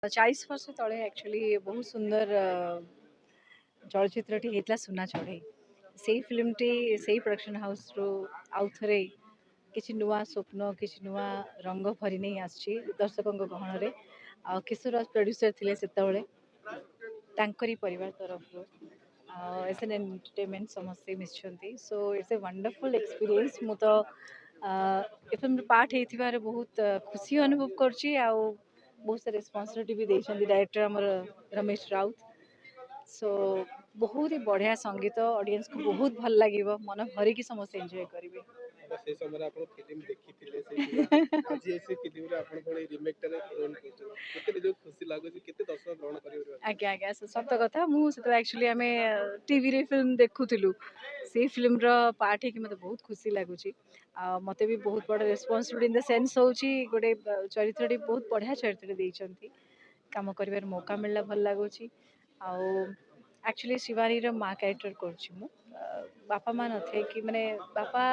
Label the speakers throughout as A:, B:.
A: 40 वर्ष तले एक्चुअली बहुत सुंदर चलचित्रटी होता सुना चढ़ई से फिल्मटी से प्रोडक्शन हाउस रू आउ थे किसी नुआ स्वप्न किसी नुआ रंग भरी नहीं आसी दर्शकों गहन में किशोर राज प्रोड्यूसर थे से परिवार तरफ एस एन एंटरटेनमेंट समस्ते मिसछंती so it's a wonderful experience मु तो ए फिल्म पार्ट होइथिबार बहुत खुशी अनुभव करची आ बहुत सारे रेस्पॉन्सिबिलिटी भी देइछंती डायरेक्टर हमर रमेश राउत सो बहुत ही बढ़िया संगीत ऑडियंस को बहुत भल लगे मन भरी की समस्त एंजॉय करेंगे
B: से समय आपण फिल्म देखिथिले से आज ऐसे फिल्म रे आपण कोन रीमेक टा रोल करछन केते जो खुशी लागो केते दर्शक ग्रहण करिवे
A: आज्ञा आज्ञा सत कथा मुझे एक्चुअली आम टीवी रे फिल्म देखुलु से फिल्म रो पार्ट है कि मते बहुत खुशी लगुच मते भी बहुत बड़ा रेस्पॉन्सिबिलिटी इन द सेंस होची गोटे चरित्रटी बहुत बढ़िया चरित्र देइछंती काम करिवार मौका मिलला भल लगुच एक्चुअली शिवानी रो माँ कैरेक्टर करछि मु बापा माँ नथे कि माने बापा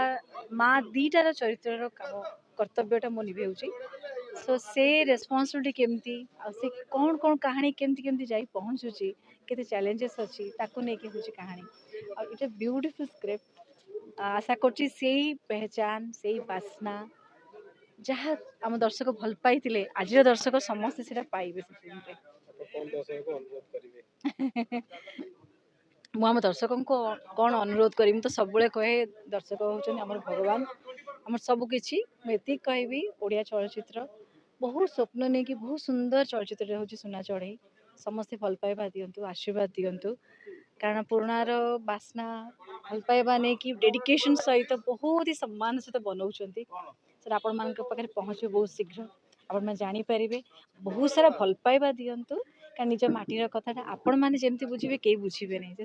A: माँ दीटार चरित्र काम कर्तव्यटा मु निभेउची सो से रेस्पॉन्सिबिलिटी केमती आ से कौन कौन कहानी केमती केमती जाई पहुँचुची केते चैलेंजेस अच्छी ताकू नहीं कि होची कहानी आ इट ए ब्यूटीफुल स्क्रिप्ट आशा करछि सेही पहचान सेही बासना जहाँ आम दर्शक भल पाइतिले आजिर दर्शक समस्त सेटा पाइबे से फिल्म रे
B: कोन दर्शक को अनुरोध करिवे
A: मु आम दर्शकों को कौन अनुरोध करी तो सब कहे दर्शक होचन हमर भगवान हमर सब किछि एति कहबी ओडिया चलचित्र बहुत स्वप्न नहीं कि बहुत सुंदर चलचित्र हूँ सुना चढ़ई समस्ते भल पाइबा दिंतु आशीर्वाद दिंतु कारण पुराणार बासना भल पाइबा नहीं कि डेडिकेशन सहित बहुत ही सम्मान सहित बनाऊँच सर आपण मान पाखे पहुँचे बहुत शीघ्र आपण मैंने जानीपारे बहुत सारा भल पाइबा दिंतु कारण निज माटीर कथा आपण मैंने जमी बुझे कई बुझे नहीं